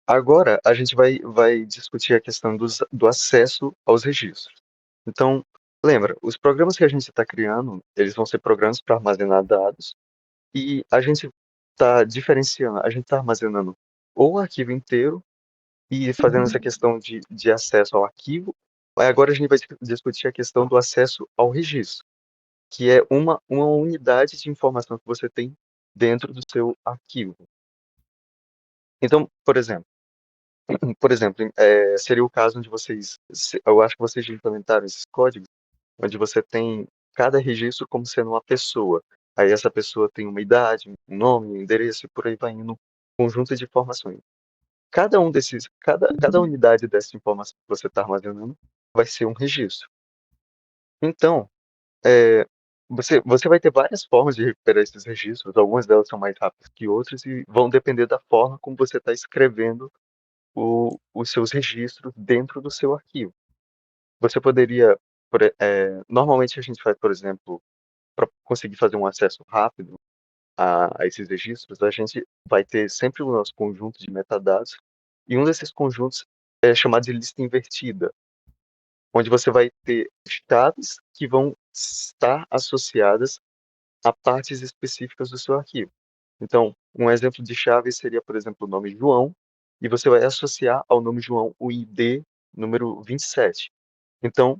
Agora a gente vai discutir a questão do acesso aos registros. Então, lembra, os programas que a gente está criando, eles vão ser programas para armazenar dados e a gente está diferenciando, a gente está armazenando ou o arquivo inteiro e fazendo essa questão de acesso ao arquivo. Aí agora a gente vai discutir a questão do acesso ao registro, que é uma unidade de informação que você tem dentro do seu arquivo. Então, por exemplo, seria o caso onde eu acho que vocês já implementaram esses códigos, onde você tem cada registro como sendo uma pessoa. Aí essa pessoa tem uma idade, um nome, um endereço e por aí vai indo, um conjunto de informações. Cada unidade dessa informação que você está armazenando vai ser um registro. Então, é, você vai ter várias formas de recuperar esses registros, algumas delas são mais rápidas que outras e vão depender da forma como você está escrevendo os seus registros dentro do seu arquivo. Você poderia, normalmente a gente faz, por exemplo, para conseguir fazer um acesso rápido a esses registros, a gente vai ter sempre o nosso conjunto de metadados, e um desses conjuntos é chamado de lista invertida, onde você vai ter chaves que vão estar associadas a partes específicas do seu arquivo. Então, um exemplo de chave seria, por exemplo, o nome João, e você vai associar ao nome João o ID número 27. Então,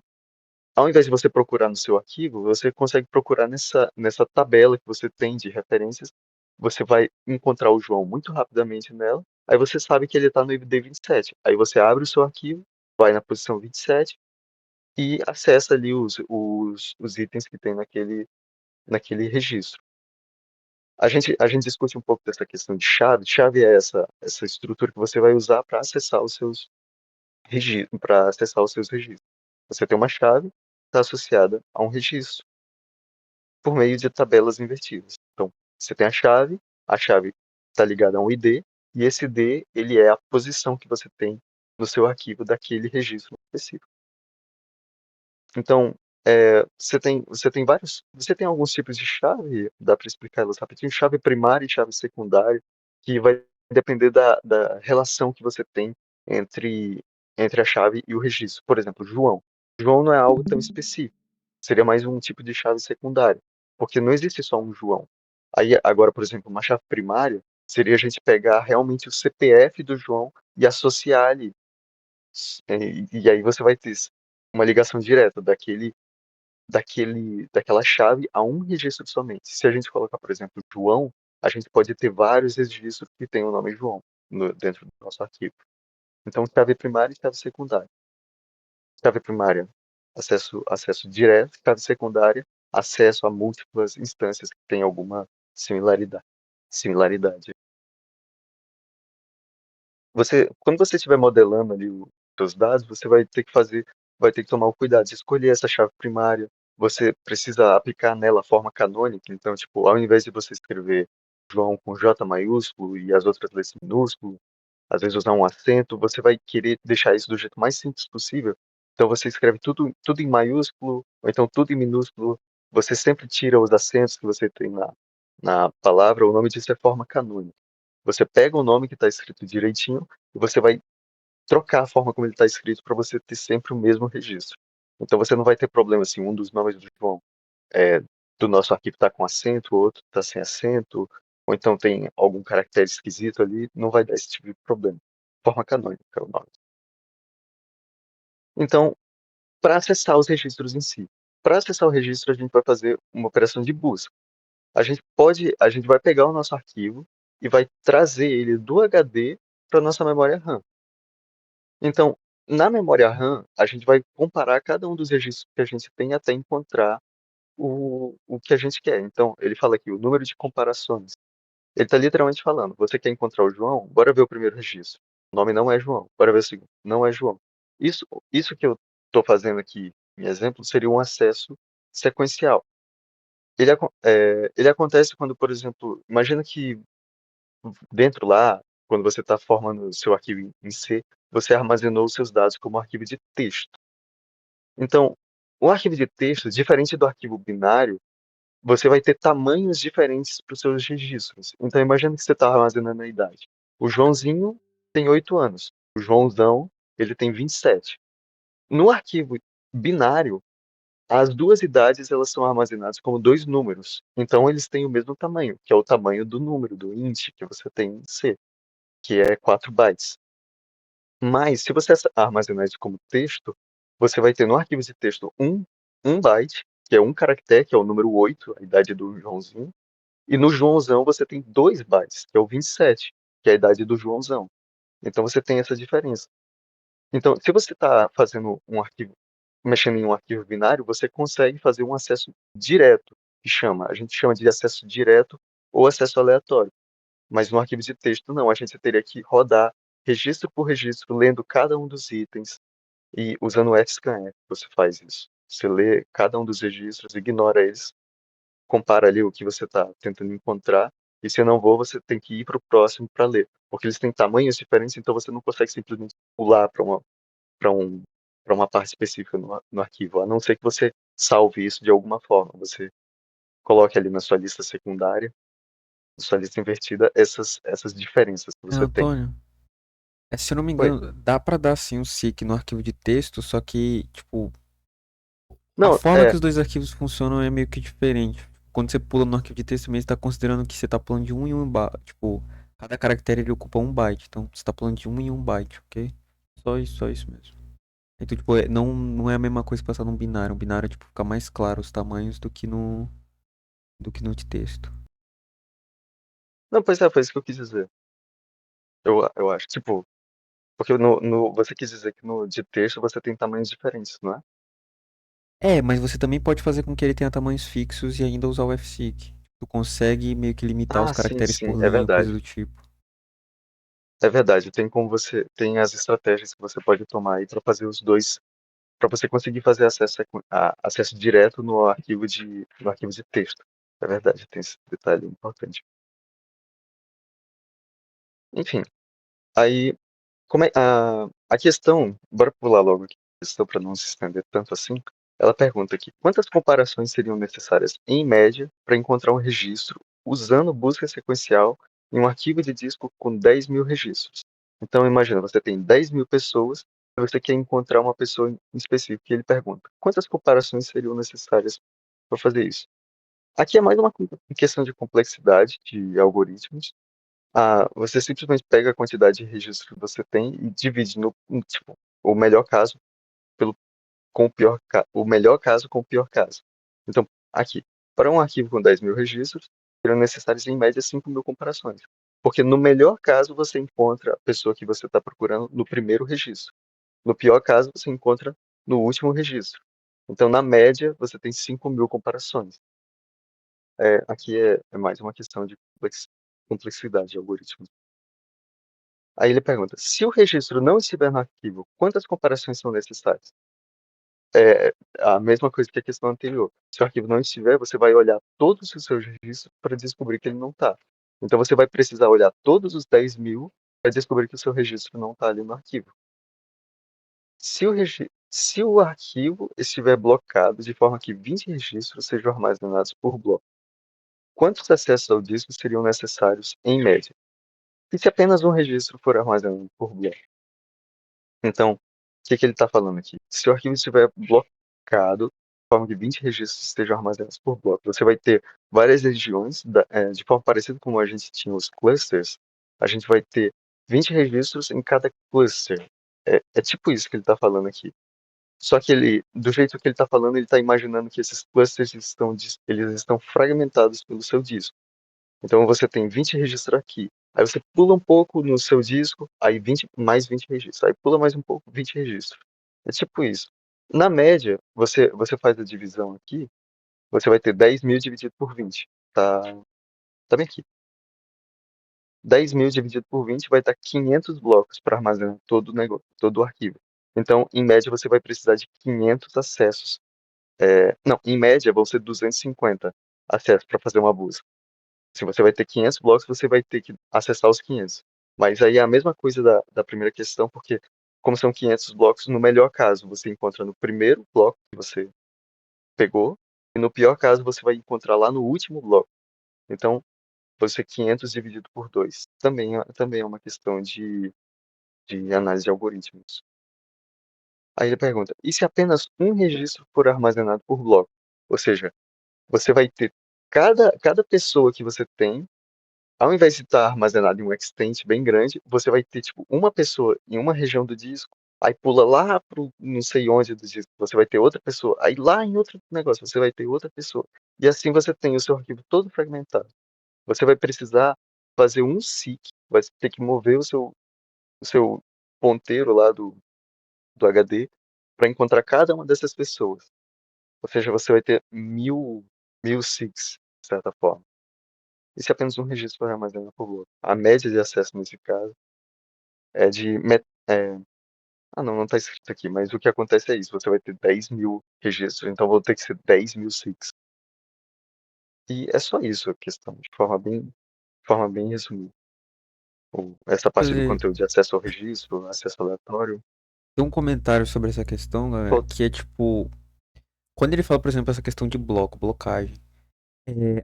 ao invés de você procurar no seu arquivo, você consegue procurar nessa tabela que você tem de referências. Você vai encontrar o João muito rapidamente nela. Aí você sabe que ele está no ID 27. Aí você abre o seu arquivo, vai na posição 27 e acessa ali os itens que tem naquele registro. A gente discute um pouco dessa questão de chave. Chave é essa estrutura que você vai usar para acessar os seus registros. Você tem uma chave, está associada a um registro por meio de tabelas invertidas. Então, você tem a chave está ligada a um ID, e esse ID ele é a posição que você tem no seu arquivo daquele registro específico. Então, você tem alguns tipos de chave, dá para explicar elas rapidinho, chave primária e chave secundária, que vai depender da relação que você tem entre, entre a chave e o registro. Por exemplo, João. João não é algo tão específico, seria mais um tipo de chave secundária, porque não existe só um João. Aí, agora, por exemplo, uma chave primária seria a gente pegar realmente o CPF do João e associar ali. E aí você vai ter uma ligação direta daquela chave a um registro somente. Se a gente colocar, por exemplo, João, a gente pode ter vários registros que têm o nome João dentro do nosso arquivo. Então, chave primária e chave secundária. Chave primária, acesso direto. Chave secundária, acesso a múltiplas instâncias que têm alguma similaridade. Quando você estiver modelando ali os seus dados, você vai ter que tomar o cuidado de escolher essa chave primária. Você precisa aplicar nela a forma canônica. Então, tipo, ao invés de você escrever João com J maiúsculo e as outras letras minúsculo, às vezes usar um acento, você vai querer deixar isso do jeito mais simples possível. Então você escreve tudo em maiúsculo, ou então tudo em minúsculo. Você sempre tira os acentos que você tem na palavra. O nome disso é forma canônica. Você pega o nome que está escrito direitinho e você vai trocar a forma como ele está escrito para você ter sempre o mesmo registro. Então você não vai ter problema assim, um dos nomes do João é, do nosso arquivo está com acento, o outro está sem acento, ou então tem algum caractere esquisito ali, não vai dar esse tipo de problema. Forma canônica é o nome. Então, para acessar os registros em si, para acessar o registro a gente vai fazer uma operação de busca. A gente vai pegar o nosso arquivo e vai trazer ele do HD para nossa memória RAM. Então, na memória RAM, a gente vai comparar cada um dos registros que a gente tem até encontrar o que a gente quer. Então, ele fala aqui o número de comparações. Ele está literalmente falando: você quer encontrar o João? Bora ver o primeiro registro. O nome não é João. Bora ver o segundo. Não é João. Isso que eu estou fazendo aqui, em exemplo, seria um acesso sequencial. Ele acontece quando, por exemplo, imagina que dentro lá, quando você está formando o seu arquivo em C, você armazenou os seus dados como arquivo de texto. Então, o arquivo de texto, diferente do arquivo binário, você vai ter tamanhos diferentes para os seus registros. Então, imagina que você está armazenando a idade. O Joãozinho tem 8 anos. O Joãozão, ele tem 27. No arquivo binário, as duas idades elas são armazenadas como dois números. Então eles têm o mesmo tamanho, que é o tamanho do número, do int que você tem em C, que é 4 bytes. Mas se você armazenar isso como texto, você vai ter no arquivo de texto um byte, que é um caractere, que é o número 8, a idade do Joãozinho. E no Joãozão você tem 2 bytes, que é o 27, que é a idade do Joãozão. Então você tem essa diferença. Então, se você está fazendo um arquivo, mexendo em um arquivo binário, você consegue fazer um acesso direto, a gente chama de acesso direto ou acesso aleatório. Mas no arquivo de texto não, a gente teria que rodar registro por registro, lendo cada um dos itens e usando o fscanf, você faz isso. Você lê cada um dos registros, ignora eles, compara ali o que você está tentando encontrar, e se não for, você tem que ir para o próximo para ler, porque eles têm tamanhos diferentes, então você não consegue simplesmente pular para um, para uma parte específica no arquivo, a não ser que você salve isso de alguma forma, você coloque ali na sua lista secundária, na sua lista invertida, essas diferenças que É, você tem. Antônio, se eu não me Oi. engano, dá pra dar sim um seek no arquivo de texto, só que, tipo, a Não, forma que os dois arquivos funcionam é meio que diferente. Quando você pula no arquivo de texto, mesmo, você tá considerando que você tá pulando de um em um byte. Tipo, cada caractere ele ocupa um byte. Então, você tá pulando de um em um byte, ok? Só isso mesmo. Então, tipo, não é a mesma coisa que passar num binário. Um binário, tipo, fica mais claro os tamanhos do que no de texto. não, pois é, foi isso que eu quis dizer. Eu acho, tipo, porque você quis dizer que no de texto você tem tamanhos diferentes, não é? Mas você também pode fazer com que ele tenha tamanhos fixos e ainda usar o fseek. Tu consegue meio que limitar os Ah, sim, caracteres sim, por é linha ou coisa verdade. do tipo. É verdade, tem as estratégias que você pode tomar aí para fazer os dois, para você conseguir fazer acesso direto no arquivo de texto. É verdade, tem esse detalhe importante. Enfim, aí a questão, bora pular logo aqui a questão para não se estender tanto assim. Ela pergunta aqui: quantas comparações seriam necessárias em média para encontrar um registro usando busca sequencial em um arquivo de disco com 10.000 registros? Então imagina, você tem 10.000 pessoas e você quer encontrar uma pessoa em específico. E ele pergunta: quantas comparações seriam necessárias para fazer isso? Aqui é mais uma questão de complexidade de algoritmos. Você simplesmente pega a quantidade de registros que você tem e divide tipo, o melhor caso pelo, com o melhor caso com o pior caso. Então, aqui, para um arquivo com 10.000 registros, seriam necessárias em média 5.000 comparações. Porque no melhor caso você encontra a pessoa que você está procurando no primeiro registro. No pior caso, você encontra no último registro. Então, na média, você tem 5.000 comparações. Aqui é mais uma questão de complexidade de algoritmos. Aí ele pergunta: se o registro não estiver no arquivo, quantas comparações são necessárias? É a mesma coisa que a questão anterior. Se o arquivo não estiver, você vai olhar todos os seus registros para descobrir que ele não está. Então você vai precisar olhar todos os 10.000 para descobrir que o seu registro não está ali no arquivo. Se o arquivo estiver blocado de forma que 20 registros sejam armazenados por bloco, quantos acessos ao disco seriam necessários em média? E se apenas um registro for armazenado por bloco? Então, o que ele está falando aqui? Se o arquivo estiver blocado, de forma que 20 registros estejam armazenados por bloco, você vai ter várias regiões, de forma parecida como a gente tinha os clusters, a gente vai ter 20 registros em cada cluster. É tipo isso que ele está falando aqui. Só que do jeito que ele está falando, ele está imaginando que esses clusters eles estão fragmentados pelo seu disco. Então você tem 20 registros aqui. Aí você pula um pouco no seu disco, aí 20, mais 20 registros. Aí pula mais um pouco, 20 registros. É tipo isso. Na média, você faz a divisão aqui, você vai ter 10.000 dividido por 20. Tá bem aqui. 10.000 dividido por 20 vai dar 500 blocos para armazenar todo o negócio, todo o arquivo. Então, em média, você vai precisar de 500 acessos. Não, em média, vão ser 250 acessos para fazer uma busca. Se você vai ter 500 blocos, você vai ter que acessar os 500. Mas aí é a mesma coisa da primeira questão, porque como são 500 blocos, no melhor caso você encontra no primeiro bloco que você pegou, e no pior caso você vai encontrar lá no último bloco. Então, você 500 dividido por 2. Também é uma questão de análise de algoritmos. Aí ele pergunta: e se apenas um registro for armazenado por bloco? Ou seja, você vai ter cada pessoa que você tem, ao invés de estar armazenado em um extent bem grande, você vai ter tipo uma pessoa em uma região do disco, aí pula lá pro não sei onde do disco, você vai ter outra pessoa, aí lá em outro negócio você vai ter outra pessoa. E assim você tem o seu arquivo todo fragmentado. Você vai precisar fazer um seek, vai ter que mover o seu ponteiro lá do HD para encontrar cada uma dessas pessoas. Ou seja, você vai ter mil seeks, de certa forma. E se apenas um registro for armazenado por bloco? A média de acesso nesse caso é de. Ah, não, não está escrito aqui, mas o que acontece é isso: você vai ter 10.000 registros, então vão ter que ser 10.000 seeks. E é só isso a questão, de forma bem resumida. Essa parte do Fazer conteúdo de acesso ao registro, acesso aleatório, tem um comentário sobre essa questão, galera, todo. que é tipo, quando ele fala, por exemplo, essa questão de blocagem,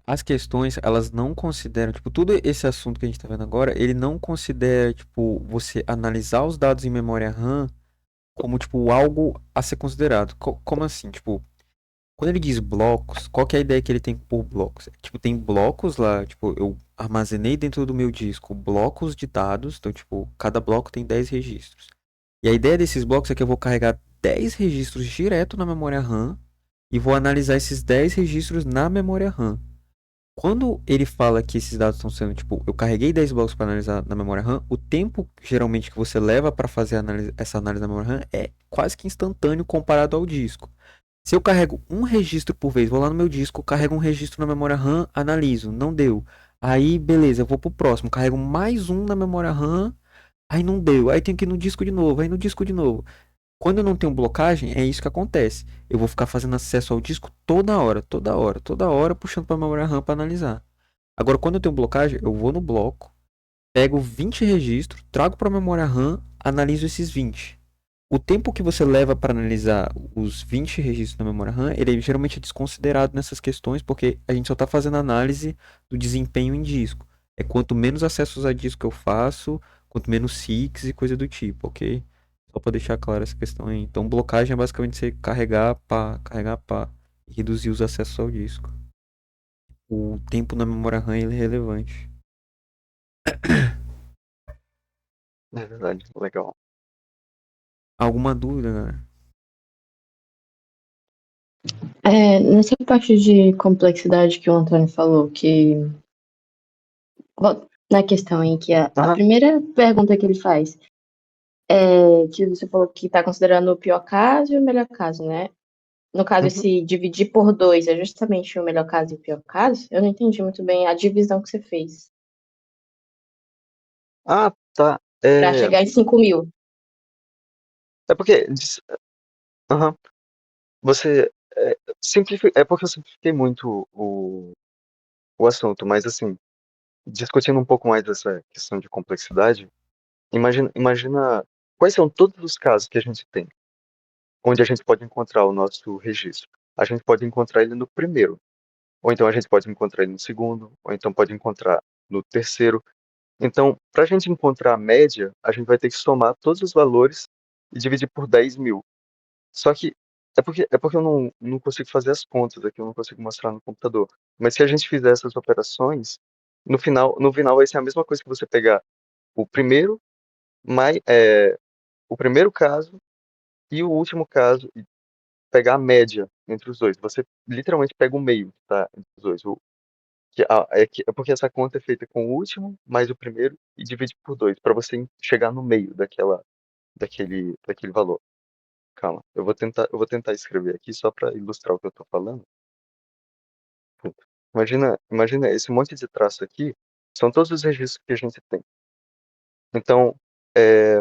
as questões, elas não consideram, tipo, todo esse assunto que a gente tá vendo agora, ele não considera, tipo, você analisar os dados em memória RAM como, tipo, algo a ser considerado. Como assim? Tipo, quando ele diz blocos, qual que é a ideia que ele tem por blocos? Tipo, tem blocos lá, tipo, eu armazenei dentro do meu disco blocos de dados, então, tipo, cada bloco tem 10 registros. E a ideia desses blocos é que eu vou carregar 10 registros direto na memória RAM e vou analisar esses 10 registros na memória RAM. Quando ele fala que esses dados estão sendo, tipo, eu carreguei 10 blocos para analisar na memória RAM, o tempo geralmente que você leva para fazer essa análise na memória RAM é quase que instantâneo comparado ao disco. Se eu carrego um registro por vez, vou lá no meu disco, carrego um registro na memória RAM, analiso, não deu. Aí, beleza, eu vou pro próximo, carrego mais um na memória RAM, aí não deu. Aí tenho que ir no disco de novo, aí no disco de novo. Quando eu não tenho blocagem, é isso que acontece. Eu vou ficar fazendo acesso ao disco toda hora, toda hora, toda hora, puxando para a memória RAM para analisar. Agora, quando eu tenho blocagem, eu vou no bloco, pego 20 registros, trago para a memória RAM, analiso esses 20. O tempo que você leva para analisar os 20 registros na memória RAM, ele geralmente é desconsiderado nessas questões, porque a gente só está fazendo análise do desempenho em disco. É quanto menos acessos a disco eu faço, quanto menos seeks e coisa do tipo, ok? Só para deixar claro essa questão aí. Então, blocagem é basicamente você carregar pá, e reduzir os acessos ao disco. O tempo na memória RAM ele é relevante. É verdade, legal. Alguma dúvida, galera? Nessa parte de complexidade que o Antônio falou, que na questão em que a Aham, primeira pergunta que ele faz é que você falou que está considerando o pior caso e o melhor caso, né? No caso, uhum. esse dividir por dois é justamente o melhor caso e o pior caso? Eu não entendi muito bem a divisão que você fez Ah, tá. para É, chegar em 5.000. é porque. Aham. Você. É porque eu simplifiquei muito o assunto, mas assim, discutindo um pouco mais dessa questão de complexidade, imagina quais são todos os casos que a gente tem, onde a gente pode encontrar o nosso registro. A gente pode encontrar ele no primeiro, ou então a gente pode encontrar ele no segundo, ou então pode encontrar no terceiro. Então, para a gente encontrar a média, a gente vai ter que somar todos os valores e dividir por 10.000. Só que é porque eu não consigo fazer as contas aqui, eu não consigo mostrar no computador. Mas se a gente fizer essas operações, no final vai ser a mesma coisa que você pegar o primeiro, o primeiro caso e o último caso e pegar a média entre os dois. Você literalmente pega o meio, tá? Entre os dois. É porque essa conta é feita com o último mais o primeiro e divide por dois, para você chegar no meio daquele valor. Calma, eu vou tentar escrever aqui só para ilustrar o que eu estou falando. Puta. Imagina esse monte de traço aqui, são todos os registros que a gente tem. Então, é,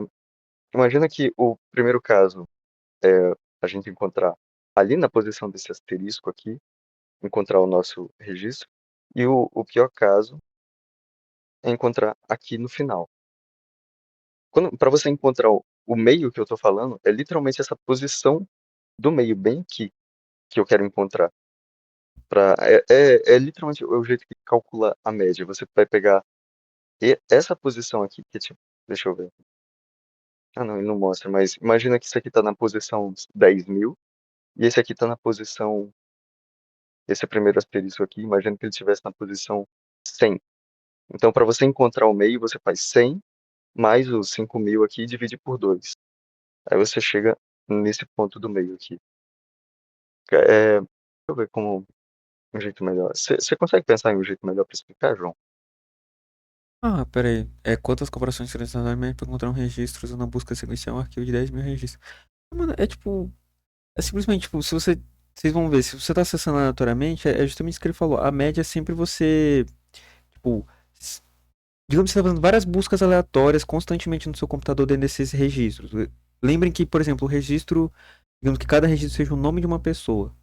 imagina que o primeiro caso é a gente encontrar ali na posição desse asterisco aqui, encontrar o nosso registro, e o pior caso é encontrar aqui no final. Para você encontrar o meio que eu estou falando, é literalmente essa posição do meio, bem aqui, que eu quero encontrar. É literalmente o jeito que calcula a média. Você vai pegar essa posição aqui, que é tipo, deixa eu ver. Ah, não, ele não mostra, mas imagina que isso aqui tá na posição 10.000 e esse aqui tá na posição. Esse primeiro asterisco aqui, imagina que ele estivesse na posição 100. Então, para você encontrar o meio, você faz 100 mais os 5.000 aqui e divide por 2. Aí você chega nesse ponto do meio aqui. Deixa eu ver como um jeito melhor. Você consegue pensar em um jeito melhor para explicar, João? Ah, pera aí. Quantas comparações selecionadas para encontrar um registro usando a busca sequencial um arquivo de 10.000 registros? Mano, é tipo. É simplesmente, tipo, se você. Vocês vão ver, se você tá acessando aleatoriamente, é justamente isso que ele falou. A média é sempre você. Tipo. Digamos que você está fazendo várias buscas aleatórias constantemente no seu computador dentro desses registros. Lembrem que, por exemplo, o registro. Digamos que cada registro seja o nome de uma pessoa.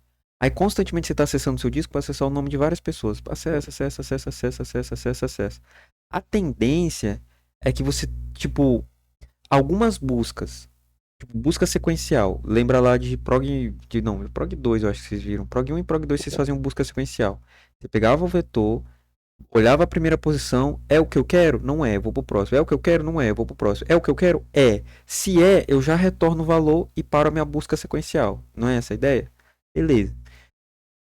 Aí constantemente você está acessando o seu disco para acessar o nome de várias pessoas. Acessa, acessa, acessa, acessa, acessa, acessa, acessa. A tendência é que você, tipo, algumas buscas, tipo, busca sequencial. Lembra lá de Prog 2, eu acho que vocês viram. Prog 1 e Prog 2 vocês faziam busca sequencial. Você pegava o vetor, olhava a primeira posição, é o que eu quero? Não é, eu vou pro próximo. É o que eu quero? Não é, eu vou pro próximo. É o que eu quero? É. Se é, eu já retorno o valor e paro a minha busca sequencial. Não é essa a ideia? Beleza.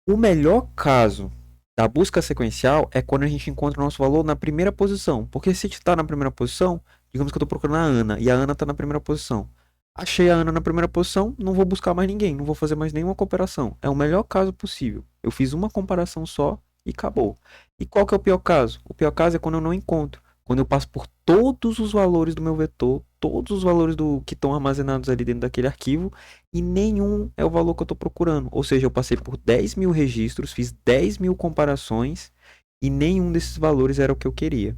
O melhor caso da busca sequencial é quando a gente encontra o nosso valor na primeira posição. Porque se está na primeira posição, digamos que eu estou procurando a Ana e a Ana está na primeira posição. Achei a Ana na primeira posição, não vou buscar mais ninguém, não vou fazer mais nenhuma comparação. É o melhor caso possível. Eu fiz uma comparação só e acabou. E qual que é o pior caso? O pior caso é quando eu não encontro. Quando eu passo por todos os valores do meu vetor, todos os valores do que estão armazenados ali dentro daquele arquivo, e nenhum é o valor que eu estou procurando. Ou seja, eu passei por 10.000 registros, fiz 10.000 comparações e nenhum desses valores era o que eu queria.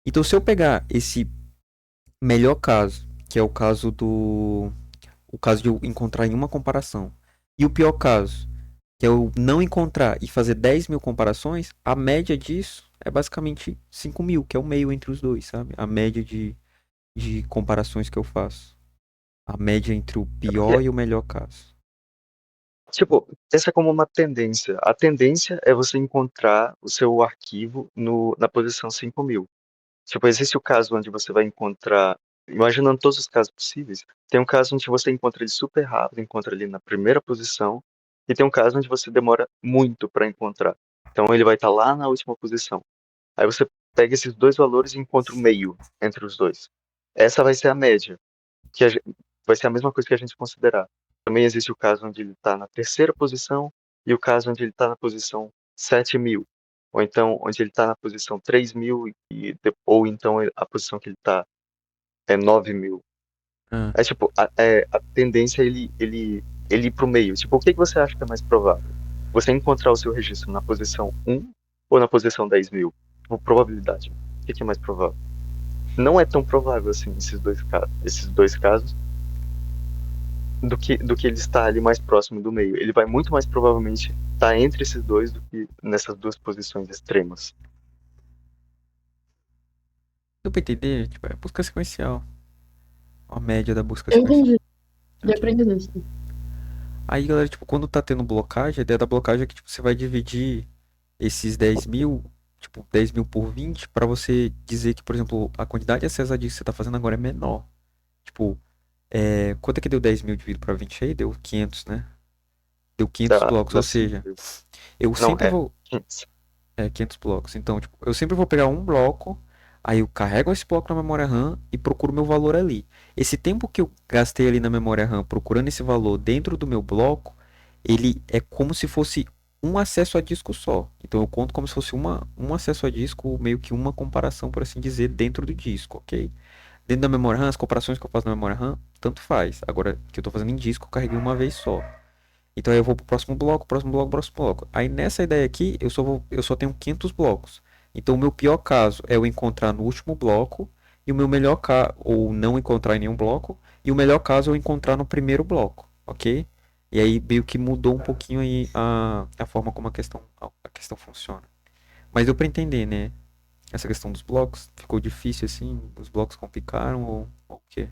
Então, se eu pegar esse melhor caso, que é o caso de eu encontrar em uma comparação, e o pior caso, que é eu não encontrar e fazer 10.000 comparações, a média disso é basicamente 5.000, que é o meio entre os dois, sabe? A média de comparações que eu faço. A média entre o É pior porque, e o melhor caso. tipo, pensa como uma tendência. A tendência é você encontrar o seu arquivo na posição 5.000. Tipo, existe o caso onde você vai encontrar, imaginando todos os casos possíveis, tem um caso onde você encontra ele super rápido, encontra ele na primeira posição, e tem um caso onde você demora muito para encontrar. Então ele vai estar lá na última posição. Aí você pega esses dois valores e encontra o meio entre os dois. Essa vai ser a média, que vai ser a mesma coisa que a gente considerar. Também existe o caso onde ele está na terceira posição e o caso onde ele está na posição 7.000. Ou então onde ele está na posição 3.000 ou então a posição que ele está é 9.000. Ah. É tipo, a tendência é ele ir para o meio. Tipo, o que você acha que é mais provável? Você encontrar o seu registro na posição 1 ou na posição 10.000? Tipo, probabilidade. O que é mais provável? Não é tão provável assim esses dois casos do que ele estar ali mais próximo do meio. Ele vai muito mais provavelmente estar entre esses dois do que nessas duas posições extremas. Deu pra entender? Tipo, é busca sequencial. A média da busca Eu sequencial. entendi. Deu pra Ok. entender, sim. Aí, galera, tipo, quando tá tendo blocagem, a ideia da blocagem é que tipo, você vai dividir esses 10.000, tipo, 10.000 por 20, pra você dizer que, por exemplo, a quantidade de acesso a disco que você tá fazendo agora é menor. Tipo, quanto é que deu 10.000 dividido pra 20 aí? Deu 500, né? Deu 500 blocos, Dá ou seja, 5.000. eu Não, sempre vou. 500. 500 blocos. Então, tipo, eu sempre vou pegar um bloco, aí eu carrego esse bloco na memória RAM e procuro meu valor ali. Esse tempo que eu gastei ali na memória RAM procurando esse valor dentro do meu bloco, ele é como se fosse um acesso a disco só. Então eu conto como se fosse um acesso a disco, meio que uma comparação, por assim dizer, dentro do disco, ok? Dentro da memória RAM, as comparações que eu faço na memória RAM, tanto faz. Agora que eu estou fazendo em disco, eu carreguei uma vez só. Então aí eu vou pro próximo bloco, próximo bloco, próximo bloco. Aí nessa ideia aqui, eu só tenho 500 blocos. Então o meu pior caso é eu encontrar no último bloco e o meu melhor caso ou não encontrar em nenhum bloco e o melhor caso é eu encontrar no primeiro bloco, ok? E aí meio que mudou um pouquinho aí a forma como a questão funciona. Mas deu pra entender, né? Essa questão dos blocos ficou difícil assim, os blocos complicaram ou o quê?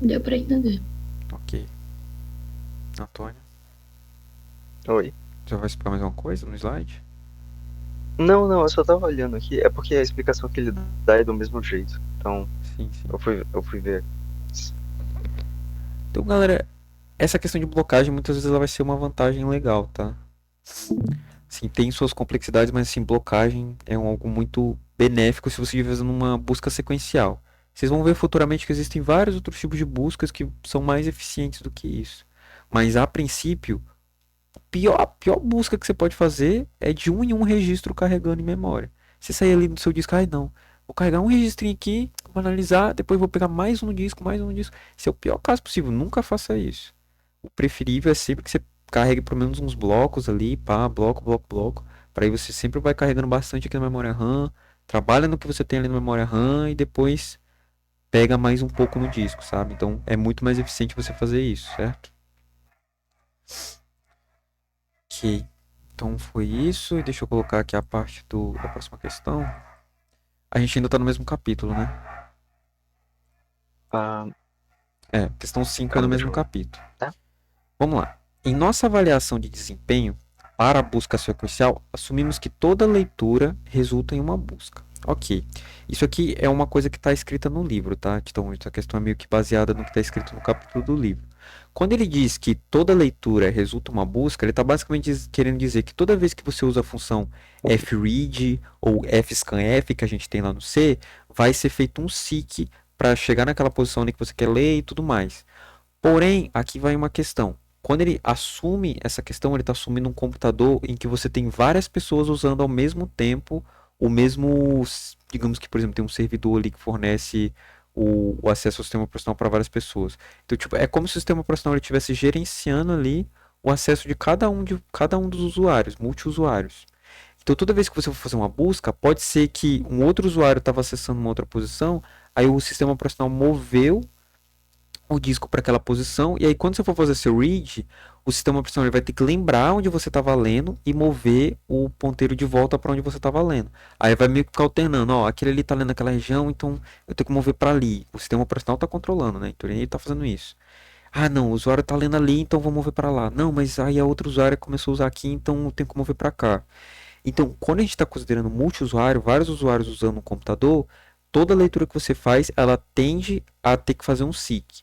Deu pra entender. Ok. Antônio, Oi. já vai explicar mais uma coisa no slide? Não, eu só tava olhando aqui. É porque a explicação que ele dá é do mesmo jeito. Então, Sim, sim. eu fui ver. Então, galera, essa questão de blocagem muitas vezes ela vai ser uma vantagem legal, tá? Sim, tem suas complexidades, mas assim, blocagem é algo muito benéfico se você estiver fazendo uma busca sequencial. Vocês vão ver futuramente que existem vários outros tipos de buscas que são mais eficientes do que isso. Mas a princípio, a pior busca que você pode fazer é de um em um registro carregando em memória. Você sair ali no seu disco, ai não, vou carregar um registrinho aqui, vou analisar, depois vou pegar mais um no disco, mais um no disco. Esse é o pior caso possível, nunca faça isso. O preferível é sempre que você carregue pelo menos uns blocos ali, pá, bloco, bloco, bloco. Para aí você sempre vai carregando bastante aqui na memória RAM, trabalha no que você tem ali na memória RAM e depois pega mais um pouco no disco, sabe? Então é muito mais eficiente você fazer isso, certo? Ok. Então foi isso. E deixa eu colocar aqui a parte da próxima questão. A gente ainda tá no mesmo capítulo, né? Ah, Questão 5 é no calma, deixa mesmo eu ver. capítulo. Tá? Vamos lá. Em nossa avaliação de desempenho para a busca sequencial, assumimos que toda leitura resulta em uma busca. Ok. Isso aqui é uma coisa que está escrita no livro, tá? Então, essa questão é meio que baseada no que está escrito no capítulo do livro. Quando ele diz que toda leitura resulta em uma busca, ele está basicamente querendo dizer que toda vez que você usa a função fread ou fscanf que a gente tem lá no C, vai ser feito um seek para chegar naquela posição ali que você quer ler e tudo mais. Porém, aqui vai uma questão. Quando ele assume essa questão, ele está assumindo um computador em que você tem várias pessoas usando ao mesmo tempo o mesmo, digamos que, por exemplo, tem um servidor ali que fornece o acesso ao sistema operacional para várias pessoas. Então, tipo, é como se o sistema operacional estivesse gerenciando ali o acesso de cada um dos usuários, multi-usuários. Então, toda vez que você for fazer uma busca, pode ser que um outro usuário estava acessando uma outra posição, aí o sistema operacional moveu o disco para aquela posição, e aí quando você for fazer seu read, o sistema operacional ele vai ter que lembrar onde você estava lendo e mover o ponteiro de volta para onde você estava lendo. Aí vai meio que ficar alternando, ó, aquele ali está lendo aquela região, então eu tenho que mover para ali. O sistema operacional está controlando, né? Então ele está fazendo isso. Ah, não, o usuário está lendo ali, então vou mover para lá. Não, mas aí a outra usuária começou a usar aqui, então eu tenho que mover para cá. Então, quando a gente está considerando multi-usuário, vários usuários usando um computador, toda leitura que você faz, ela tende a ter que fazer um seek.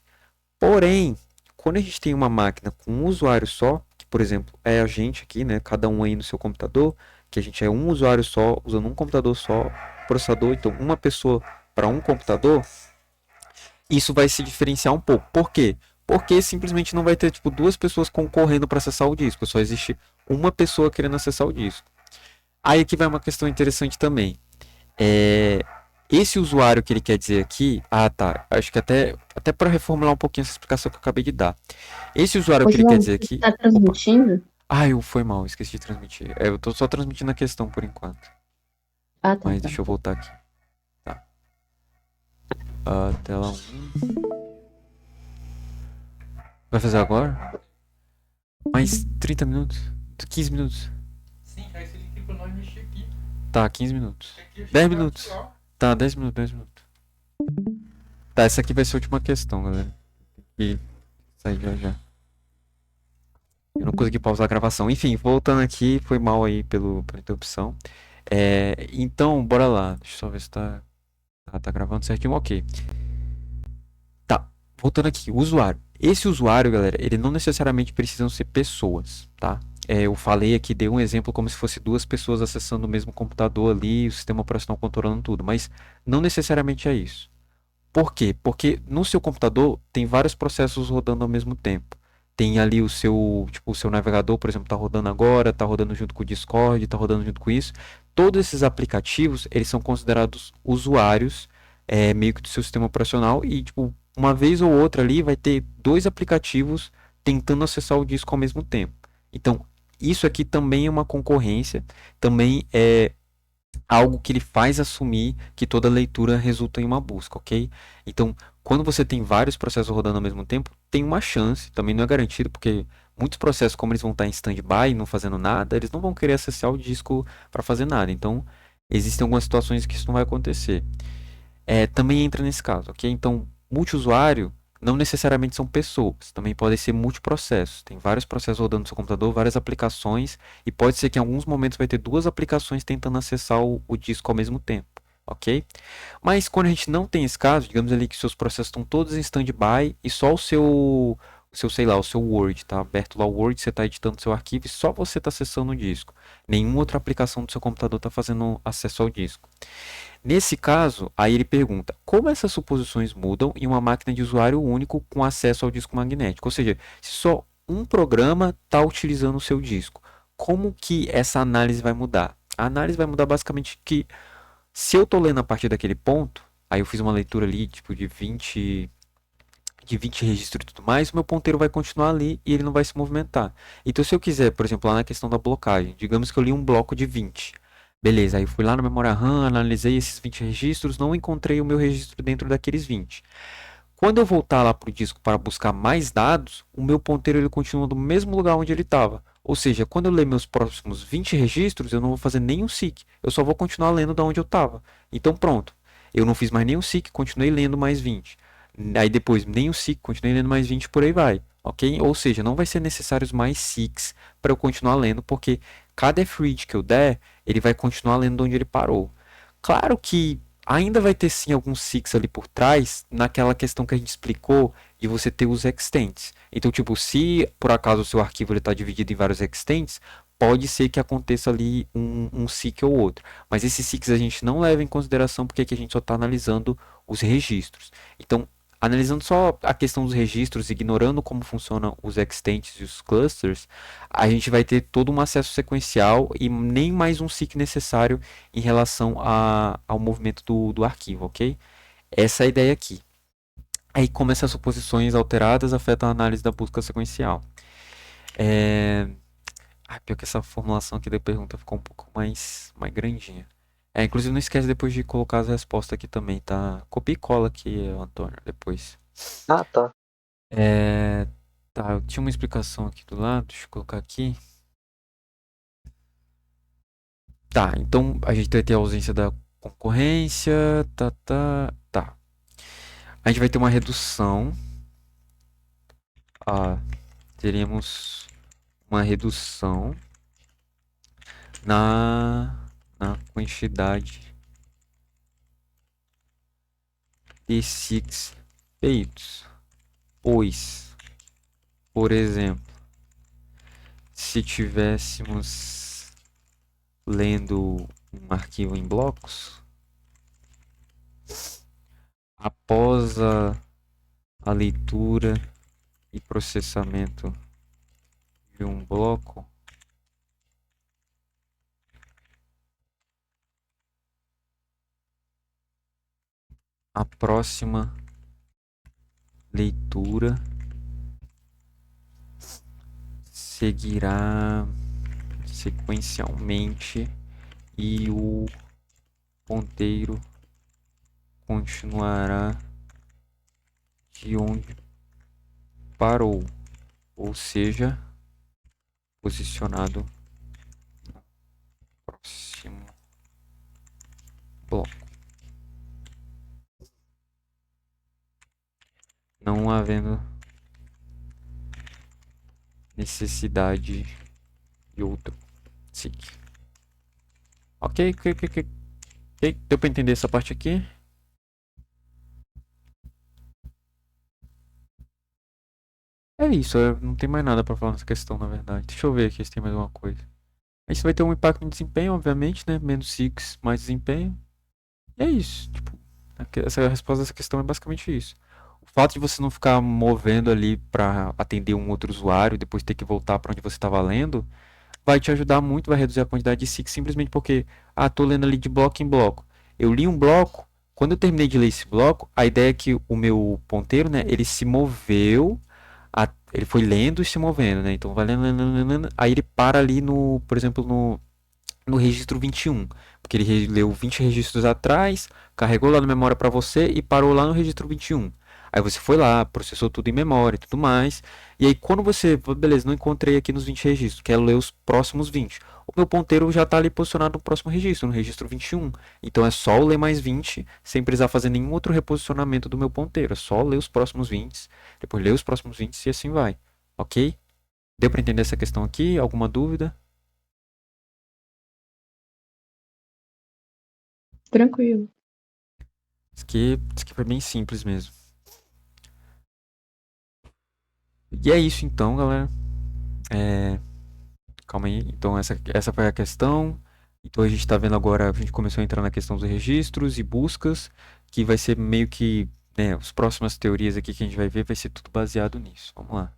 Porém, quando a gente tem uma máquina com um usuário só, que por exemplo é a gente aqui, né, cada um aí no seu computador, que a gente é um usuário só, usando um computador só, processador, então uma pessoa para um computador, isso vai se diferenciar um pouco. Por quê? Porque simplesmente não vai ter tipo duas pessoas concorrendo para acessar o disco, só existe uma pessoa querendo acessar o disco. Aí aqui vai uma questão interessante também. É, esse usuário que ele quer dizer aqui, tá, acho que até para reformular um pouquinho essa explicação que eu acabei de dar. Esse usuário Ô, que ele quer João, dizer você aqui, tá opa, transmitindo? eu foi mal, esqueci de transmitir. Eu tô só transmitindo a questão por enquanto, Ah, tá, mas tá. deixa eu voltar aqui. Tá. Tela 1. Vai fazer agora? Mais 30 minutos? 15 minutos? Sim, aí você clica pra nós mexer aqui. Tá, 15 minutos. Aqui eu 10 chego minutos. lá, Tá, 10 minutos, 10 minutos. Tá, essa aqui vai ser a última questão, galera. E sair já já. Eu não consegui pausar a gravação. Enfim, voltando aqui, foi mal aí pela interrupção. Então, bora lá. Deixa eu só ver se tá gravando certinho. Ok. Tá, voltando aqui. O usuário. Esse usuário, galera, ele não necessariamente precisam ser pessoas, tá? Eu falei aqui, dei um exemplo como se fosse duas pessoas acessando o mesmo computador ali, o sistema operacional controlando tudo, mas não necessariamente é isso. Por quê? Porque no seu computador tem vários processos rodando ao mesmo tempo. Tem ali o seu navegador, por exemplo, está rodando agora, está rodando junto com o Discord, está rodando junto com isso. Todos esses aplicativos, eles são considerados usuários, meio que do seu sistema operacional e, tipo, uma vez ou outra ali vai ter dois aplicativos tentando acessar o disco ao mesmo tempo. Então, isso aqui também é uma concorrência, também é algo que ele faz assumir que toda leitura resulta em uma busca, ok? Então, quando você tem vários processos rodando ao mesmo tempo, tem uma chance, também não é garantido, porque muitos processos, como eles vão estar em stand-by, não fazendo nada, eles não vão querer acessar o disco para fazer nada. Então, existem algumas situações que isso não vai acontecer. Também entra nesse caso, ok? Então, multiusuário, não necessariamente são pessoas, também podem ser multiprocessos. Tem vários processos rodando no seu computador, várias aplicações, e pode ser que em alguns momentos vai ter duas aplicações tentando acessar o disco ao mesmo tempo, ok? Mas quando a gente não tem esse caso, digamos ali que seus processos estão todos em standby e só sei lá, o seu Word está aberto lá o Word, você está editando seu arquivo e só você está acessando o disco. Nenhuma outra aplicação do seu computador está fazendo acesso ao disco. Nesse caso, aí ele pergunta como essas suposições mudam em uma máquina de usuário único com acesso ao disco magnético. Ou seja, se só um programa está utilizando o seu disco, como que essa análise vai mudar? A análise vai mudar basicamente que se eu estou lendo a partir daquele ponto, aí eu fiz uma leitura ali tipo de 20 registros e tudo mais, o meu ponteiro vai continuar ali e ele não vai se movimentar. Então, se eu quiser, por exemplo, lá na questão da blocagem, digamos que eu li um bloco de 20. Beleza, aí eu fui lá na memória RAM, analisei esses 20 registros, não encontrei o meu registro dentro daqueles 20. Quando eu voltar lá para o disco para buscar mais dados, o meu ponteiro ele continua no mesmo lugar onde ele estava. Ou seja, quando eu ler meus próximos 20 registros, eu não vou fazer nenhum seek. Eu só vou continuar lendo da onde eu estava. Então pronto. Eu não fiz mais nenhum seek, continuei lendo mais 20. Aí depois nenhum seek, continuei lendo mais 20, por aí vai. Ok? Ou seja, não vai ser necessários mais seeks para eu continuar lendo, porque cada f-read que eu der, ele vai continuar lendo de onde ele parou. Claro que ainda vai ter sim alguns seeks ali por trás, naquela questão que a gente explicou de você ter os extents. Então, tipo, se por acaso o seu arquivo está dividido em vários extents, pode ser que aconteça ali um seek ou outro. Mas esses seeks a gente não leva em consideração porque aqui a gente só está analisando os registros. Então, analisando só a questão dos registros, ignorando como funcionam os extents e os clusters, a gente vai ter todo um acesso sequencial e nem mais um seek necessário em relação ao movimento do arquivo, ok? Essa é a ideia aqui. Aí como essas suposições alteradas afetam a análise da busca sequencial. Pior que essa formulação aqui da pergunta ficou um pouco mais grandinha. Inclusive não esquece depois de colocar as respostas aqui também, tá? Copia e cola aqui, Antônio, depois. Ah, tá. Tá, eu tinha uma explicação aqui do lado, deixa eu colocar aqui. Tá, então a gente vai ter a ausência da concorrência, tá. A gente vai ter uma redução. Teremos uma redução na quantidade de seeks feitos. Pois, por exemplo, se tivéssemos lendo um arquivo em blocos, após a leitura e processamento de um bloco, a próxima leitura seguirá sequencialmente e o ponteiro continuará de onde parou, ou seja, posicionado no próximo bloco. Não havendo necessidade de outro seek. Ok. Deu para entender essa parte aqui? É isso, não tem mais nada para falar nessa questão, na verdade. Deixa eu ver aqui se tem mais alguma coisa. Isso vai ter um impacto no desempenho, obviamente, né? Menos seeks, mais desempenho. E é isso. Tipo, essa resposta dessa questão é basicamente isso. O fato de você não ficar movendo ali para atender um outro usuário e depois ter que voltar para onde você estava lendo, vai te ajudar muito, vai reduzir a quantidade de seeks simplesmente porque, tô lendo ali de bloco em bloco. Eu li um bloco, quando eu terminei de ler esse bloco, a ideia é que o meu ponteiro, né, ele se moveu, ele foi lendo e se movendo, né? Então vai lendo, aí ele para ali por exemplo, no registro 21, porque ele leu 20 registros atrás, carregou lá na memória para você e parou lá no registro 21. Aí você foi lá, processou tudo em memória e tudo mais. E aí quando você, beleza, não encontrei aqui nos 20 registros, quero ler os próximos 20. O meu ponteiro já está ali posicionado no próximo registro, no registro 21. Então é só eu ler mais 20, sem precisar fazer nenhum outro reposicionamento do meu ponteiro. É só ler os próximos 20, depois ler os próximos 20 e assim vai. Ok? Deu para entender essa questão aqui? Alguma dúvida? Tranquilo. Isso aqui foi bem simples mesmo. E é isso então, galera. Calma aí. Então essa foi a questão. Então a gente está vendo agora, a gente começou a entrar na questão dos registros e buscas, que vai ser meio que, né, as próximas teorias aqui que a gente vai ver vai ser tudo baseado nisso. Vamos lá.